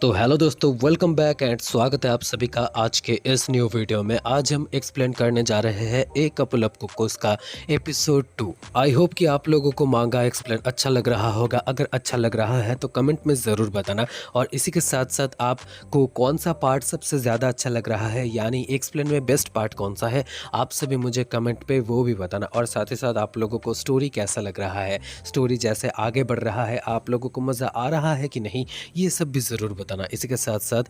तो हेलो दोस्तों, welcome back and स्वागत है आप सभी का आज के इस न्यू वीडियो में। आज हम एक्सप्लेन करने जा रहे हैं ए कपल ऑफ कुक्स का एपिसोड 2। आई होप कि आप लोगों को मांगा एक्सप्लेन अच्छा लग रहा होगा। अगर अच्छा लग रहा है तो कमेंट में ज़रूर बताना, और इसी के साथ साथ आपको कौन सा पार्ट सबसे ज़्यादा अच्छा लग रहा है, यानी एक्सप्लेन में बेस्ट पार्ट कौन सा है, आप सभी मुझे कमेंट पे वो भी बताना। और साथ ही साथ आप लोगों को स्टोरी कैसा लग रहा है, स्टोरी जैसे आगे बढ़ रहा है, आप लोगों को मज़ा आ रहा है कि नहीं, ये सब भी ज़रूर बताना। इसी के साथ साथ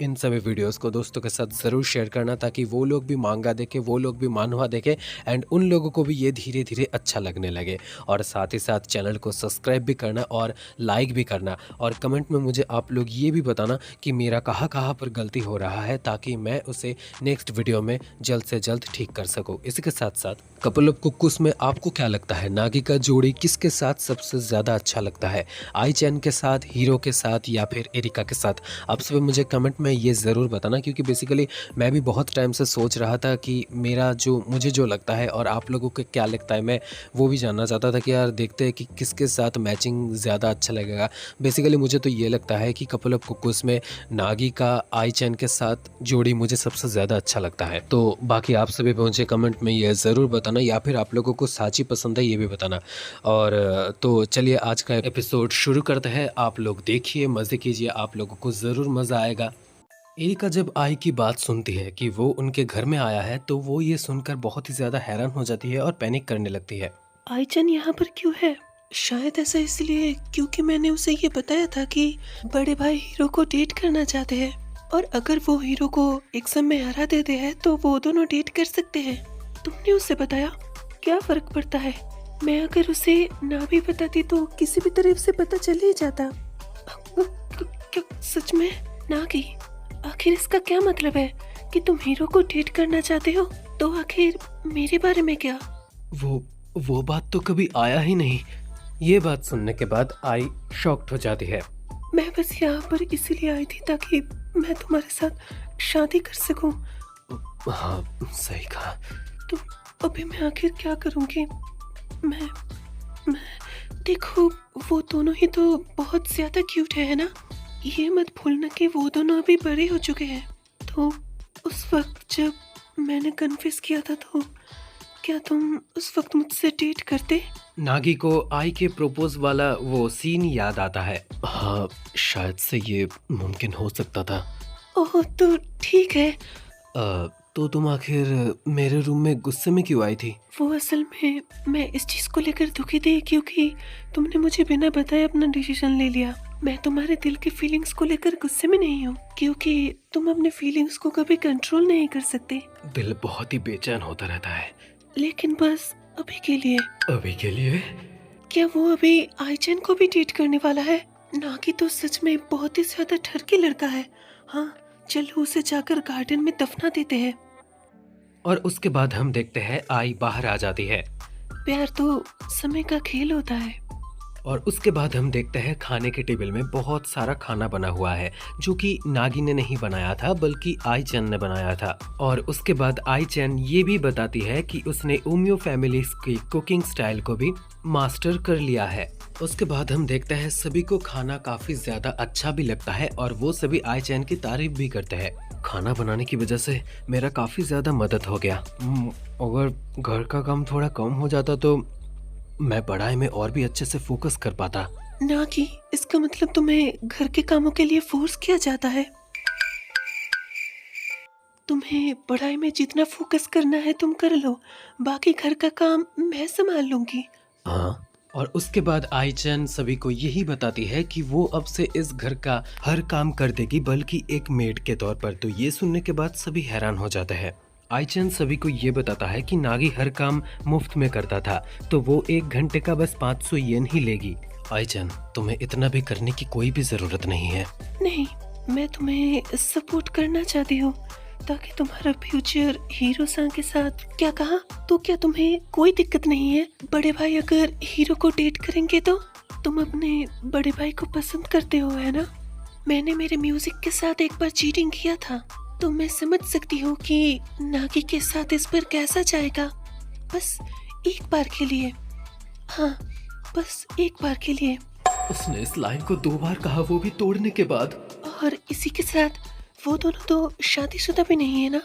इन सभी वीडियोस को दोस्तों के साथ ज़रूर शेयर करना, ताकि वो लोग भी मांगा देखें, वो लोग भी मानवा देखें, एंड उन लोगों को भी ये धीरे धीरे अच्छा लगने लगे। और साथ ही साथ चैनल को सब्सक्राइब भी करना और लाइक भी करना, और कमेंट में मुझे आप लोग ये भी बताना कि मेरा कहाँ कहाँ पर गलती हो रहा है, ताकि मैं उसे नेक्स्ट वीडियो में जल्द से जल्द ठीक कर सकूँ। इसी के साथ साथ कपल ऑफ कुक्स में आपको क्या लगता है, नागी का जोड़ी किसके साथ सबसे ज़्यादा अच्छा लगता है, आई चैन के साथ, हीरो के साथ, या फिर एरिका के साथ? आप सभी मुझे कमेंट में ये ज़रूर बताना, क्योंकि बेसिकली मैं भी बहुत टाइम से सोच रहा था कि मुझे जो लगता है और आप लोगों को क्या लगता है, मैं वो भी जानना चाहता था कि यार देखते हैं कि किसके साथ मैचिंग ज़्यादा अच्छा लगेगा। बेसिकली मुझे तो ये लगता है कि कपल ऑफ कुक्स में नागी का आई चैन के साथ जोड़ी मुझे सबसे ज़्यादा अच्छा लगता है। तो बाकी आप सभी मुझे कमेंट में ये ज़रूर बताना, या फिर आप लोगों को साची पसंद है ये भी बताना। और तो चलिए आज का एपिसोड शुरू करते हैं। आप लोग देखिए, मज़े कीजिए, आप लोगों को ज़रूर मज़ा आएगा। एरिका जब आई की बात सुनती है कि वो उनके घर में आया है, तो वो ये सुनकर बहुत ही ज़्यादा हैरान हो जाती है और पैनिक करने लगती है। आईचन यहाँ पर क्यों है? शायद ऐसा इसलिए क्योंकि मैंने उसे ये बताया था कि बड़े भाई हीरो को डेट करना चाहते हैं, और अगर वो हीरो को एग्जाम में हरा देते हैं तो वो दोनों डेट कर सकते हैं। तुमने उसे बताया? क्या फर्क पड़ता है, मैं अगर उसे ना भी बताती तो किसी भी तरफ से पता चल ही जाता। क्या सच में? ना की आखिर इसका क्या मतलब है कि तुम हीरो को डेट करना चाहते हो? तो आखिर मेरे बारे में क्या? वो बात तो कभी आया ही नहीं। ये बात सुनने के बाद आई शॉक्ड हो जाती है। मैं बस यहाँ पर इसीलिए आई थी ताकि मैं तुम्हारे साथ शादी कर सकूं। हाँ, सही कहा। तो अभी मैं आखिर क्या करूंगी? मैं मैं देखो, वो दोनों ही तो बहुत ज्यादा क्यूट है ना? ये मत भूलना कि वो दोनों अभी बड़े हो चुके हैं। तो उस वक्त जब मैंने कन्फेस किया था, तो क्या तुम उस वक्त मुझसे डेट करते? नागी को आई के प्रपोज वाला वो सीन याद आता है। हाँ, शायद से ये मुमकिन हो सकता था। ओह, तो ठीक है। तो तुम आखिर मेरे रूम में गुस्से में क्यों आई थी? वो असल में मैं इस चीज को लेकर दुखी थी क्योंकि तुमने मुझे बिना बताए अपना डिसीजन ले लिया। मैं तुम्हारे दिल की फीलिंग्स को लेकर गुस्से में नहीं हूँ, क्योंकि तुम अपने फीलिंग्स को कभी कंट्रोल नहीं कर सकते। दिल बहुत ही बेचैन होता रहता है। लेकिन बस अभी के लिए। अभी के लिए? क्या वो अभी आईचैन को भी डेट करने वाला है? नागी तो सच में बहुत ही ज्यादा ठरकी लड़का है। हाँ, चलो उसे जाकर गार्डन में दफना देते हैं। और उसके बाद हम देखते हैं आई बाहर आ जाती है। प्यार तो समय का खेल होता है। और उसके बाद हम देखते हैं खाने के टेबल में बहुत सारा खाना बना हुआ है, जो कि नागी ने नहीं बनाया था बल्कि आई चैन ने बनाया था। और उसके बाद आई चैन ये भी बताती है कि उसने उमियो फैमिली की कुकिंग स्टाइल को भी मास्टर कर लिया है। उसके बाद हम देखते हैं सभी को खाना काफी ज्यादा अच्छा भी लगता है, और वो सभी आई चैन की तारीफ भी करते हैं। खाना बनाने की वजह से मेरा काफी ज्यादा मदद हो गया। अगर घर का काम थोड़ा कम हो जाता तो मैं पढ़ाई में और भी अच्छे से फोकस कर पाता। ना कि इसका मतलब तुम्हें घर के कामों के लिए फोर्स किया जाता है? तुम्हें पढ़ाई में जितना फोकस करना है तुम कर लो, बाकी घर का काम मैं संभाल लूंगी। हाँ, और उसके बाद आईचैन सभी को यही बताती है कि वो अब से इस घर का हर काम कर देगी, बल्कि एक मेड के तौर पर। तो ये सुनने के बाद सभी हैरान हो जाते हैं। आईचैन सभी को ये बताता है कि नागी हर काम मुफ्त में करता था, तो वो 1 घंटे का बस 500 येन ही लेगी। आईचैन, तुम्हें इतना भी करने की कोई भी जरूरत नहीं है। नहीं, मैं तुम्हें सपोर्ट करना चाहती हूँ ताकि तुम्हारा फ्यूचर हीरो सान के साथ। क्या कहा? तो क्या तुम्हें कोई दिक्कत नहीं है बड़े भाई अगर हीरो को डेट करेंगे तो? तुम अपने बड़े भाई को पसंद करते हो, है ना? मैंने मेरे म्यूजिक के साथ एक बार चीटिंग किया था, तो मैं समझ सकती हूँ कि नागी के साथ इस पर कैसा जाएगा। बस एक बार के लिए। हाँ, बस एक बार के लिए। उसने इस लाइन को 2 बार कहा, वो भी तोड़ने के बाद। और इसी के साथ वो दोनों तो शादीशुदा भी नहीं है ना।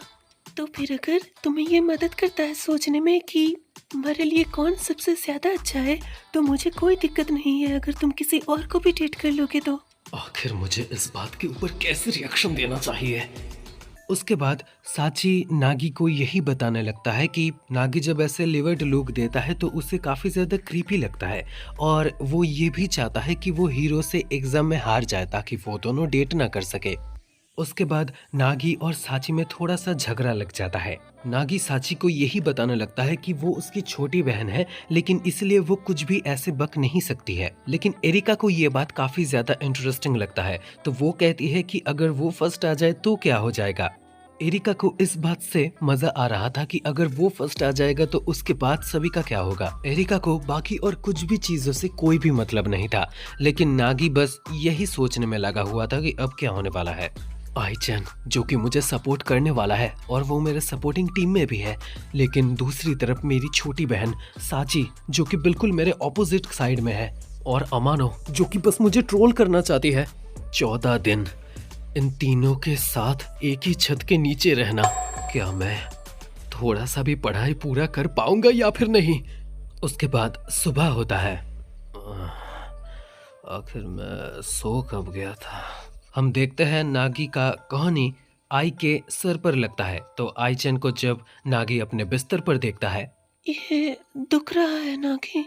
तो फिर अगर तुम्हें ये मदद करता है सोचने में कि हमारे लिए कौन सबसे ज्यादा अच्छा है, तो मुझे कोई दिक्कत नहीं है अगर तुम किसी और को भी डेट कर लोगे तो। आखिर मुझे इस बात के ऊपर कैसे रिएक्शन देना चाहिए। उसके बाद साची नागी को यही बताने लगता है कि नागी जब ऐसे लिवर्ड लुक देता है तो उसे काफ़ी ज़्यादा क्रीपी लगता है और वो ये भी चाहता है कि वो हीरो से एग्ज़ाम में हार जाए ताकि वो दोनों डेट ना कर सके। उसके बाद नागी और साची में थोड़ा सा झगड़ा लग जाता है। नागी साची को यही बताने लगता है कि वो उसकी छोटी बहन है, लेकिन इसलिए वो कुछ भी ऐसे बक नहीं सकती है। लेकिन एरिका को ये बात काफी ज्यादा इंटरेस्टिंग लगता है, तो वो कहती है कि अगर वो फर्स्ट आ जाए तो क्या हो जाएगा। एरिका को इस बात से मजा आ रहा था कि अगर वो फर्स्ट आ जाएगा तो उसके बाद सभी का क्या होगा। एरिका को बाकी और कुछ भी चीजों से कोई भी मतलब नहीं था, लेकिन नागी बस यही सोचने में लगा हुआ था कि अब क्या होने वाला है। आईचन जो कि मुझे सपोर्ट करने वाला है और वो मेरे सपोर्टिंग टीम में भी है, लेकिन दूसरी तरफ मेरी छोटी बहन साची जो कि बिल्कुल मेरे ऑपोजिट साइड में है, और अमानो जो कि बस मुझे ट्रोल करना चाहती है। 14 दिन इन तीनों के साथ एक ही छत के नीचे रहना, क्या मैं थोड़ा सा भी पढ़ाई पूरा कर पाऊंगा या फिर नहीं। उसके बाद सुबह होता है। आखिर मैं सो कब गया था। हम देखते हैं नागी का कहानी आई के सर पर लगता है, तो आईचन को जब नागी अपने बिस्तर पर देखता है, ये दुख रहा है नागी।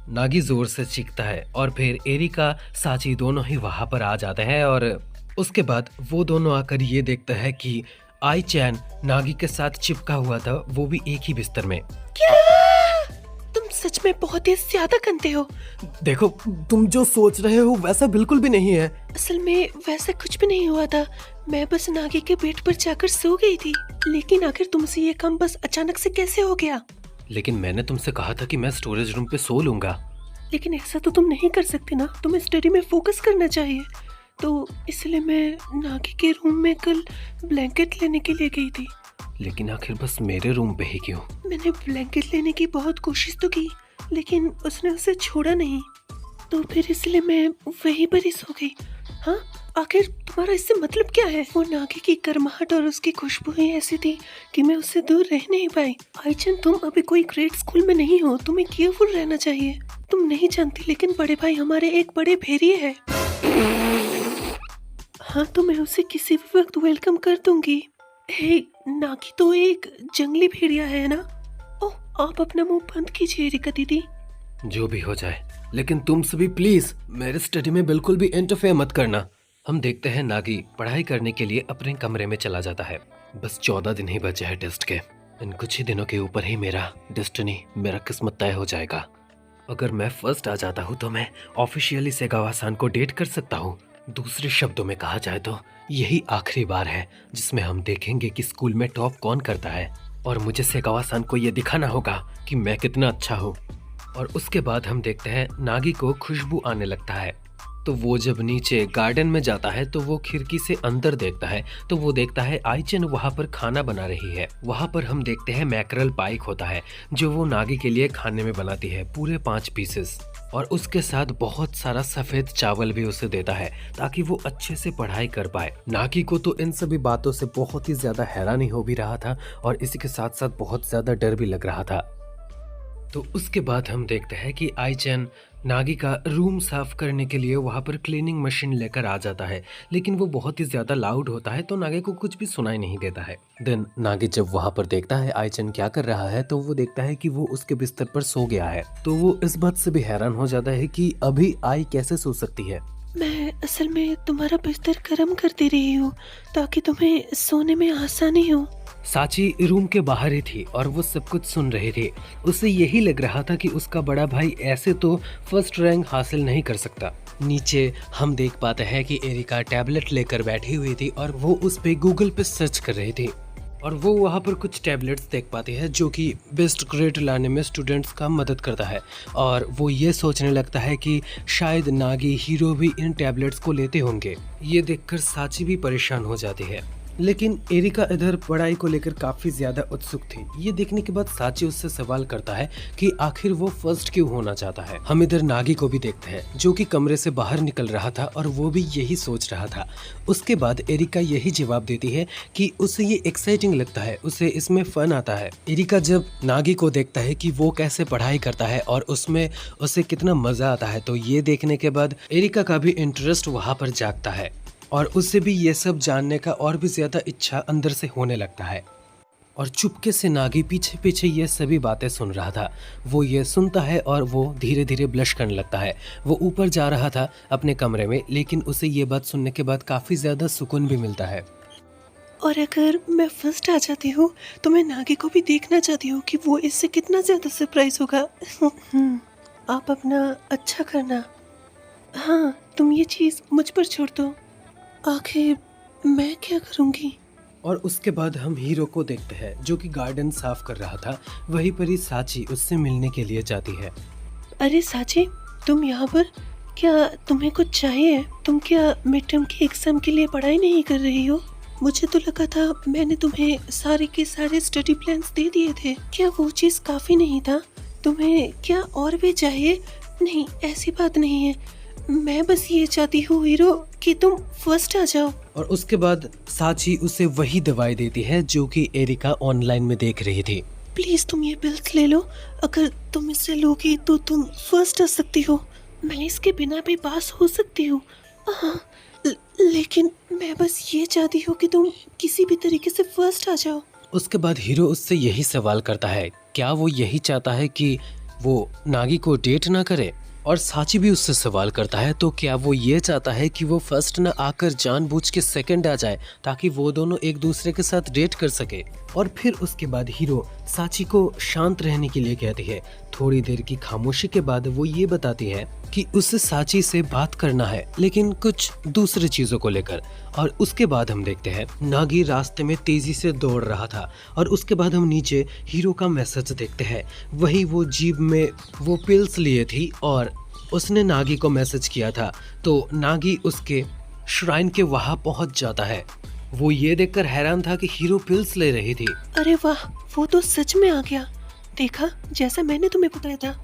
नागी जोर से चीखता है और फिर एरिका साची दोनों ही वहां पर आ जाते हैं और उसके बाद वो दोनों आकर ये देखते हैं कि आईचैन नागी के साथ चिपका हुआ था, वो भी एक ही बिस्तर में। क्या? तुम सच में बहुत ही ज्यादा गंदे हो। देखो, तुम जो सोच रहे हो वैसा बिल्कुल भी नहीं है। असल में वैसा कुछ भी नहीं हुआ था, मैं बस नागी के बेड पर जाकर सो गई थी। लेकिन आखिर तुमसे ये काम बस अचानक से कैसे हो गया? लेकिन मैंने तुमसे कहा था कि मैं स्टोरेज रूम पे सो लूंगा। लेकिन ऐसा तो तुम नहीं कर सकते ना, तुम्हें स्टडी में फोकस करना चाहिए। तो इसलिए मैं नागी के रूम में कल ब्लैंकेट लेने के लिए गई थी। लेकिन आखिर बस मेरे रूम पे ही क्यों? मैंने ब्लैंकेट लेने की बहुत कोशिश तो की, लेकिन उसने उसे छोड़ा नहीं, तो फिर इसलिए मैं वहीं पर ही सो गई। हाँ, आखिर तुम्हारा इससे मतलब क्या है? वो नागी की गर्माहट और उसकी खुशबू ही ऐसी थी कि मैं उससे दूर रह नहीं पाई। आईचन, तुम अभी कोई ग्रेड स्कूल में नहीं हो, तुम्हें केयरफुल रहना चाहिए। तुम नहीं जानती, लेकिन बड़े भाई हमारे एक बड़े भेड़िए है। हाँ, तो मैं उसे किसी भी वक्त वेलकम कर दूंगी। हे, नागी तो एक जंगली भेड़िया है ना? ओह, आप अपना मुंह बंद कीजिए रिका दीदी। जो भी हो जाए, लेकिन तुम सभी प्लीज मेरे स्टडी में बिल्कुल भी इंटरफेयर मत करना। हम देखते हैं नागी पढ़ाई करने के लिए अपने कमरे में चला जाता है। बस 14 दिन ही बचे हैं टेस्ट के। इन कुछ ही दिनों के ऊपर ही मेरा डेस्टिनी, मेरा किस्मत तय हो जाएगा। अगर मैं फर्स्ट आ जाता हूँ तो मैं ऑफिशियली सेगावा-सान को डेट कर सकता हूँ। दूसरे शब्दों में कहा जाए तो यही आखिरी बार है जिसमें हम देखेंगे कि स्कूल में टॉप कौन करता है, और मुझे सेगावा-सान को ये दिखाना होगा कि मैं कितना अच्छा हूँ। और उसके बाद हम देखते हैं नागी को खुशबू आने लगता है, तो वो जब नीचे गार्डन में जाता है तो वो खिड़की से अंदर देखता है, तो वो देखता है आईचन वहाँ पर खाना बना रही है। वहाँ पर हम देखते हैं मैकरल पाइक होता है जो वो नागी के लिए खाने में बनाती है, पूरे 5 पीसेस, और उसके साथ बहुत सारा सफेद चावल भी उसे देता है ताकि वो अच्छे से पढ़ाई कर पाए। नागी को तो इन सभी बातों से बहुत ही ज्यादा हैरानी हो भी रहा था और इसी के साथ साथ बहुत ज्यादा डर भी लग रहा था। तो उसके बाद हम देखते हैं कि आईचन नागी का रूम साफ करने के लिए वहाँ पर क्लीनिंग मशीन लेकर आ जाता है, लेकिन वो बहुत ही ज्यादा लाउड होता है तो नागी को कुछ भी सुनाई नहीं देता है। देन नागी जब वहाँ पर देखता है आईचन क्या कर रहा है, तो वो देखता है कि वो उसके बिस्तर पर सो गया है, तो वो इस बात से भी हैरान हो जाता है कि अभी आई कैसे सो सकती है। मैं असल में तुम्हारा बिस्तर गर्म करती रही हूँ ताकि तुम्हें सोने में आसानी हो। साची रूम के बाहर ही थी और वो सब कुछ सुन रही थी। उसे यही लग रहा था कि उसका बड़ा भाई ऐसे तो फर्स्ट रैंक हासिल नहीं कर सकता। नीचे हम देख पाते हैं कि एरिका टैबलेट लेकर बैठी हुई थी और वो उस पे गूगल पे सर्च कर रही थी, और वो वहाँ पर कुछ टैबलेट्स देख पाती है जो कि बेस्ट ग्रेड लाने में स्टूडेंट्स का मदद करता है, और वो ये सोचने लगता है कि शायद नागी हीरो भी इन टैबलेट्स को लेते होंगे। ये देखकर साची भी परेशान हो जाती है। लेकिन एरिका इधर पढ़ाई को लेकर काफी ज्यादा उत्सुक थी। ये देखने के बाद साची उससे सवाल करता है कि आखिर वो फर्स्ट क्यों होना चाहता है। हम इधर नागी को भी देखते हैं जो कि कमरे से बाहर निकल रहा था और वो भी यही सोच रहा था। उसके बाद एरिका यही जवाब देती है कि उसे ये एक्साइटिंग लगता है, उसे इसमें फन आता है। एरिका जब नागी को देखता है कि वो कैसे पढ़ाई करता है और उसमें उसे कितना मजा आता है, तो ये देखने के बाद एरिका का भी इंटरेस्ट वहाँ पर जागता है और उससे भी ये सब जानने का और भी ज्यादा इच्छा अंदर से होने लगता है। और चुपके से नागी पीछे पीछे ये सभी बातें सुन रहा था। वो ये सुनता है और वो धीरे धीरे ब्लश करने लगता है। वो ऊपर जा रहा था अपने कमरे में, लेकिन उसे ये बात सुनने के बाद काफी ज्यादा सुकून भी मिलता है। और अगर मैं फर्स्ट आ जाती हूँ तो मैं नागी को भी देखना चाहती हूँ कि वो इससे कितना ज्यादा सरप्राइज होगा। आप अपना अच्छा करना। हाँ, तुम ये चीज मुझ पर छोड़ दो। आखिर मैं क्या करूँगी? और उसके बाद हम हीरो को देखते हैं जो कि गार्डन साफ कर रहा था। वहीं पर ही साची उससे मिलने के लिए जाती है। अरे साची, तुम यहाँ पर? क्या तुम्हें कुछ चाहिए? तुम क्या मिड टर्म के एग्जाम के लिए पढ़ाई नहीं कर रही हो? मुझे तो लगा था मैंने तुम्हें सारे के सारे स्टडी प्लान्स दे दिए थे। क्या वो चीज काफी नहीं था? तुम्हें क्या और भी चाहिए? नहीं, ऐसी बात नहीं है। मैं बस ये चाहती हूँ हीरो कि तुम फर्स्ट आ जाओ। और उसके बाद साची उसे वही दवाई देती है जो कि एरिका ऑनलाइन में देख रही थी। प्लीज तुम ये पिल्स ले लो। अगर तुम इसे लोगी तो तुम फर्स्ट आ सकती हो। मैं इसके बिना भी पास हो सकती हूँ। हाँ, लेकिन मैं बस ये चाहती हूँ कि तुम किसी भी तरीके से फर्स्ट आ जाओ। उसके बाद हीरो उससे यही सवाल करता है, क्या वो यही चाहता है कि वो नागी को डेट ना करे? और साची भी उससे सवाल करता है, तो क्या वो ये चाहता है कि वो फर्स्ट न आकर जानबूझ के सेकंड आ जाए ताकि वो दोनों एक दूसरे के साथ डेट कर सके? और फिर उसके बाद हीरो साची को शांत रहने के लिए कहती है। थोड़ी देर की खामोशी के बाद वो ये बताती है कि उसे साची से बात करना है, लेकिन कुछ दूसरी चीजों को लेकर। और उसके बाद हम देखते हैं नागी रास्ते में तेजी से दौड़ रहा था। और उसके बाद हम नीचे हीरो का मैसेज देखते हैं। वही वो जीप में वो पिल्स लिए थी और उसने नागी को मैसेज किया था। तो नागी उसके श्राइन के वहां पहुंच जाता है। वो ये देखकर हैरान था कि हीरो पिल्स ले रही थी। अरे वाह, वो तो सच में आ गया। देखा, जैसा मैंने तुम्हें बताया था।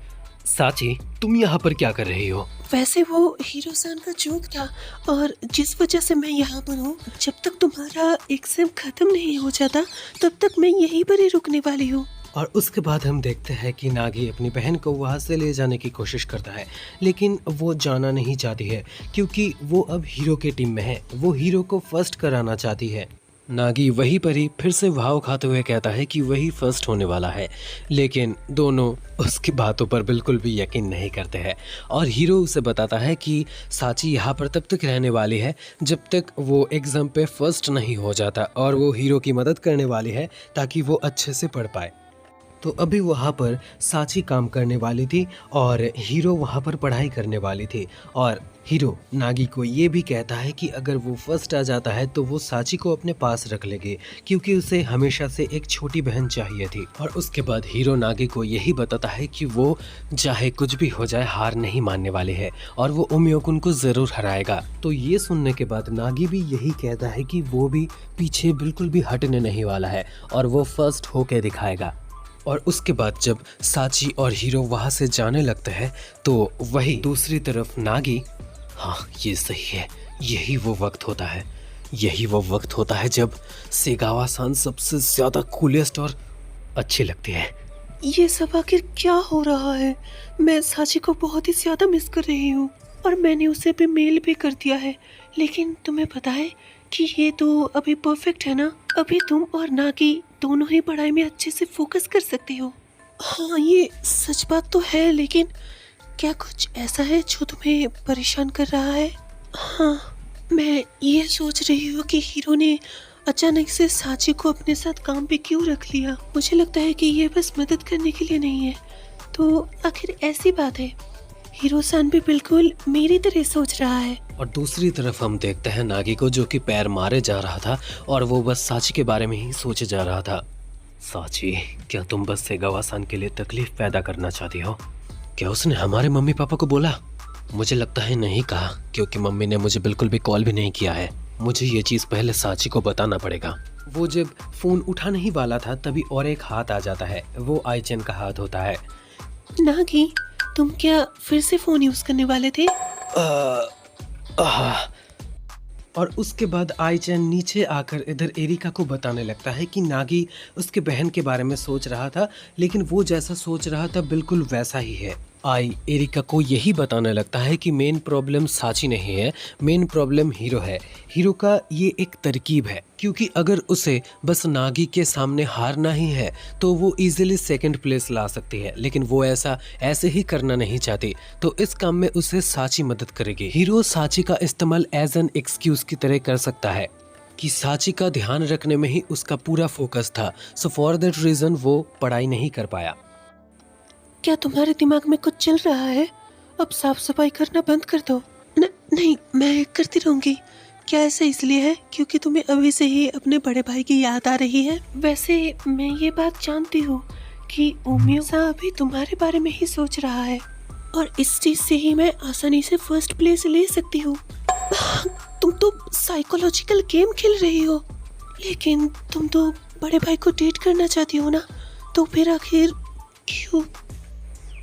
साची, तुम यहाँ पर क्या कर रही हो? वैसे वो हीरो सान का जोक था, और जिस वजह से मैं यहाँ पर हूँ, जब तक तुम्हारा एग्जाम खत्म नहीं हो जाता तब तक मैं यहीं पर ही रुकने वाली हूँ। और उसके बाद हम देखते हैं कि नागी अपनी बहन को वहाँ से ले जाने की कोशिश करता है, लेकिन वो जाना नहीं चाहती है क्योंकि वो अब हीरो के टीम में है। वो हीरो को फर्स्ट कराना चाहती है। नागी वहीं पर ही फिर से भाव खाते हुए कहता है कि वही फर्स्ट होने वाला है, लेकिन दोनों उसकी बातों पर बिल्कुल भी यकीन नहीं करते हैं। और हीरो उसे बताता है कि साची यहाँ पर तब तक रहने वाली है जब तक वो एग्जाम पे फर्स्ट नहीं हो जाता, और वो हीरो की मदद करने वाली है ताकि वो अच्छे से पढ़ पाए। तो अभी वहाँ पर साची काम करने वाली थी और हीरो वहाँ पर पढ़ाई करने वाली थी। और हीरो नागी को ये भी कहता है कि अगर वो फर्स्ट आ जाता है तो वो साची को अपने पास रख लेगी, क्योंकि उसे हमेशा से एक छोटी बहन चाहिए थी। और उसके बाद हीरो नागी को यही बताता है कि वो चाहे कुछ भी हो जाए हार नहीं मानने वाले है और वो उम्योकुन को ज़रूर हराएगा। तो ये सुनने के बाद नागी भी यही कहता है कि वो भी पीछे बिल्कुल भी हटने नहीं वाला है और वो फर्स्ट होके दिखाएगा। और उसके बाद जब साची और हीरो वहाँ से जाने लगते हैं तो वही दूसरी तरफ नागी, हाँ ये सही है, यही वो वक्त होता है, यही वो वक्त होता है जब सेगावा-सान सबसे ज़्यादा कूलेस्ट और अच्छी लगती है। ये सब आखिर क्या हो रहा है? मैं साची को बहुत ही ज्यादा मिस कर रही हूँ और मैंने उसे भी मेल भी कर दिया है, लेकिन तुम्हें पता है कि ये तो अभी परफेक्ट है ना? अभी तुम और नागी दोनों ही पढ़ाई में अच्छे से फोकस कर सकती हो। हाँ, ये सच बात तो है, लेकिन क्या कुछ ऐसा है जो तुम्हें परेशान कर रहा है? हाँ, मैं ये सोच रही हूँ कि हीरो ने अचानक से साची को अपने साथ काम पे क्यों रख लिया। मुझे लगता है कि ये बस मदद करने के लिए नहीं है। तो आखिर ऐसी बात है, हीरो सान भी बिल्कुल मेरी तरह सोच रहा है। और दूसरी तरफ हम देखते हैं नागी को जो कि पैर मारे जा रहा था और वो बस साची के बारे में ही सोचे जा रहा था। साची, क्या तुम बस सेगावा-सान के लिए तकलीफ पैदा करना चाहती हो? क्या उसने हमारे मम्मी पापा को बोला? मुझे लगता है नहीं कहा, क्योंकि मम्मी ने मुझे बिल्कुल भी कॉल भी नहीं किया है। मुझे ये चीज़ पहले साची को बताना पड़ेगा। वो जब फ़ोन उठाने ही वाला था तभी और एक हाथ आ जाता है। वो आईचेन का हाथ होता है। नागी, तुम क्या फिर से फोन यूज करने वाले थे? आह। और उसके बाद आईचैन नीचे आकर इधर एरिका को बताने लगता है कि नागी उसके बहन के बारे में सोच रहा था, लेकिन वो जैसा सोच रहा था बिल्कुल वैसा ही है। आई एरिका को यही बताने लगता है कि मेन प्रॉब्लम साची नहीं है, मेन प्रॉब्लम हीरो है। हीरो का ये एक तरकीब है, क्योंकि अगर उसे बस नागी के सामने हारना ही है तो वो इजीली सेकंड प्लेस ला सकती है, लेकिन वो ऐसा ऐसे ही करना नहीं चाहती। तो इस काम में उसे साची मदद करेगी। हीरो साची का इस्तेमाल एज एन एक्सक्यूज की तरह कर सकता है कि साची का ध्यान रखने में ही उसका पूरा फोकस था। सो फॉर दैट रीजन वो पढ़ाई नहीं कर पाया। क्या तुम्हारे दिमाग में कुछ चल रहा है? अब साफ सफाई करना बंद कर दो। नहीं, मैं करती रहूंगी। क्या ऐसा इसलिए है क्योंकि तुम्हें अभी से ही अपने बड़े भाई की याद आ रही है? वैसे मैं ये बात जानती हूँ कि ओमियो सा अभी तुम्हारे बारे में ही सोच रहा है, और इस चीज से ही मैं आसानी से फर्स्ट प्लेस ले सकती हूँ। तुम तो साइकोलॉजिकल गेम खेल रही हो, लेकिन तुम तो बड़े भाई को डेट करना चाहती हो ना, तो फिर आखिर क्यों?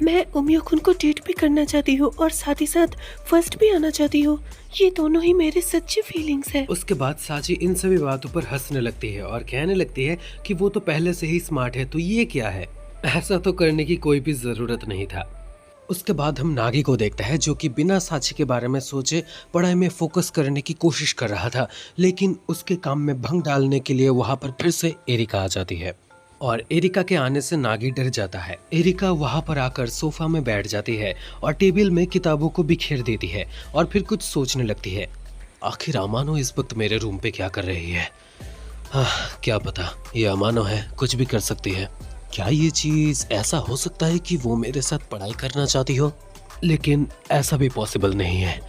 मैं ओमियो खुन को डेट भी करना चाहती हूँ और साथ ही साथ फर्स्ट भी आना चाहती हूँ। ये दोनों ही मेरे सच्चे फीलिंग्स है। उसके बाद साची इन सभी बातों पर हंसने लगती है और कहने लगती है कि वो तो पहले से ही स्मार्ट है, तो ये क्या है, ऐसा तो करने की कोई भी जरूरत नहीं था। उसके बाद हम नागी को देखते हैं जो कि बिना साची के बारे में सोचे पढ़ाई में फोकस करने की कोशिश कर रहा था, लेकिन उसके काम में भंग डालने के लिए वहां पर फिर से एरिका आ जाती है और एरिका के आने से नागी डर जाता है। एरिका वहां पर आकर सोफा में बैठ जाती है और टेबल में किताबों को बिखेर देती है और फिर कुछ सोचने लगती है। आखिर अमानो इस वक्त मेरे रूम पे क्या कर रही है? क्या पता, ये अमानो है, कुछ भी कर सकती है। क्या ये चीज ऐसा हो सकता है कि वो मेरे साथ पढ़ाई करना चाहती हो? लेकिन ऐसा भी पॉसिबल नहीं है।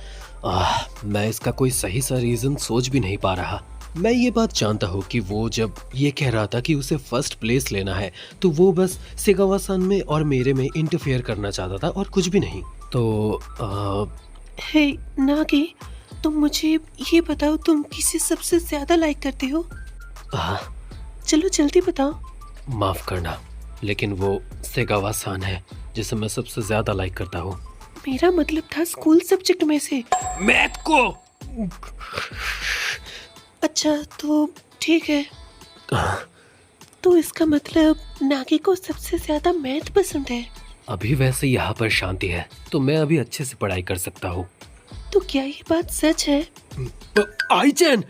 मैं इसका कोई सही सा रीजन सोच भी नहीं पा रहा। मैं ये बात जानता हूँ कि वो जब ये कह रहा था कि उसे फर्स्ट प्लेस लेना है तो वो बस सेगावा-सान में और मेरे में इंटरफेयर करना चाहता था और कुछ भी नहीं। तो हे नागी, तुम मुझे ये बताओ, तुम किसे सबसे ज्यादा लाइक करते हो? चलो जल्दी बताओ। माफ करना, लेकिन वो सेगावा-सान है जिसे मैं सबसे ज्यादा लाइक करता हूँ। मेरा मतलब था स्कूल सब्जेक्ट में से। मैथ को। अच्छा तो ठीक है। तो इसका मतलब नागी को सबसे ज्यादा मैथ पसंद है। अभी वैसे यहाँ पर शांति है तो मैं अभी अच्छे से पढ़ाई कर सकता हूँ। तो क्या ये बात सच है? आईचैन,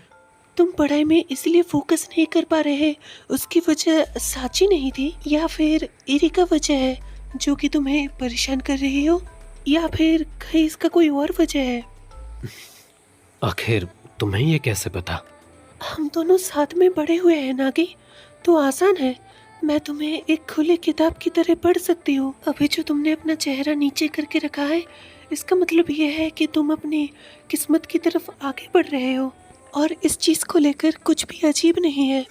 तुम पढ़ाई में इसलिए फोकस नहीं कर पा रहे, उसकी वजह साची नहीं थी, या फिर एरिका वजह है जो कि तुम्हें परेशान कर रही हो, या फिर कहीं इसका कोई और वजह है? आखिर तुम्हें ये कैसे पता? हम दोनों साथ में बड़े हुए हैं नागी, तो आसान है। मैं तुम्हें एक खुली किताब की तरह पढ़ सकती हूँ। अभी जो तुमने अपना चेहरा नीचे करके रखा है, इसका मतलब ये है कि तुम अपनी किस्मत की तरफ आगे बढ़ रहे हो, और इस चीज को लेकर कुछ भी अजीब नहीं है।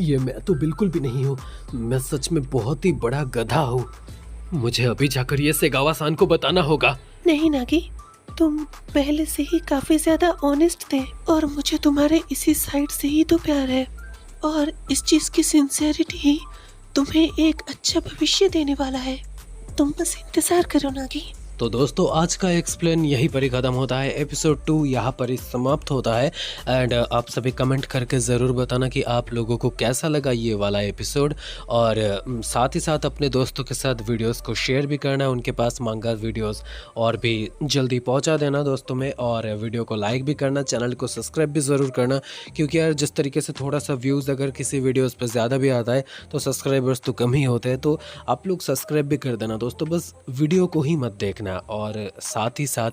ये मैं तो बिल्कुल भी नहीं हूँ। मैं सच में बहुत ही बड़ा गधा हूँ। मुझे अभी जाकर ये सेगावा-सान को बताना होगा। नहीं नागी, तुम पहले से ही काफी ज्यादा ऑनेस्ट थे, और मुझे तुम्हारे इसी साइड से ही तो प्यार है, और इस चीज की सिंसियरिटी ही तुम्हें एक अच्छा भविष्य देने वाला है। तुम बस इंतजार करो नागी। तो दोस्तों आज का एक्सप्लेन यहीं पर ही ख़त्म होता है। एपिसोड 2 यहाँ पर ही समाप्त होता है। एंड आप सभी कमेंट करके ज़रूर बताना कि आप लोगों को कैसा लगा ये वाला एपिसोड, और साथ ही साथ अपने दोस्तों के साथ वीडियोस को शेयर भी करना, उनके पास मांगा वीडियोस और भी जल्दी पहुँचा देना दोस्तों में, और वीडियो को लाइक भी करना, चैनल को सब्सक्राइब भी ज़रूर करना, क्योंकि यार जिस तरीके से थोड़ा सा व्यूज़ अगर किसी वीडियोज़ पर ज़्यादा भी आता है तो सब्सक्राइबर्स तो कम ही होते हैं। तो आप लोग सब्सक्राइब भी कर देना दोस्तों, बस वीडियो को ही मत देखना। और साथ ही साथ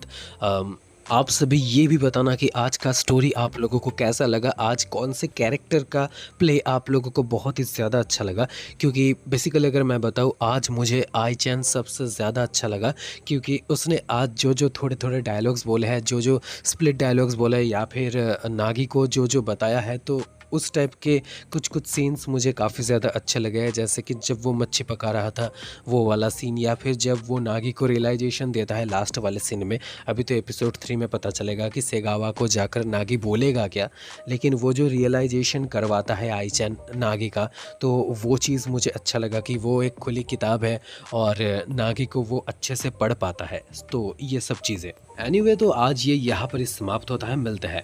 आप सभी ये भी बताना कि आज का स्टोरी आप लोगों को कैसा लगा, आज कौन से कैरेक्टर का प्ले आप लोगों को बहुत ही ज़्यादा अच्छा लगा। क्योंकि बेसिकली अगर मैं बताऊँ, आज मुझे आईचैन सबसे ज़्यादा अच्छा लगा, क्योंकि उसने आज जो जो थोड़े थोड़े डायलॉग्स बोले हैं, जो जो स्प्लिट डायलॉग्स बोले, या फिर नागी को जो जो बताया है, तो उस टाइप के कुछ कुछ सीन्स मुझे काफ़ी ज़्यादा अच्छे लगे हैं, जैसे कि जब वो मच्छी पका रहा था वो वाला सीन, या फिर जब वो नागी को रियलाइजेशन देता है लास्ट वाले सीन में। अभी तो एपिसोड 3 में पता चलेगा कि सेगावा को जाकर नागी बोलेगा क्या, लेकिन वो जो रियलाइजेशन करवाता है आईचैन नागी का, तो वो चीज़ मुझे अच्छा लगा कि वो एक खुली किताब है और नागी को वो अच्छे से पढ़ पाता है। तो ये सब चीज़ें एनीवे, तो आज ये यहाँ पर ही समाप्त होता है। मिलते हैं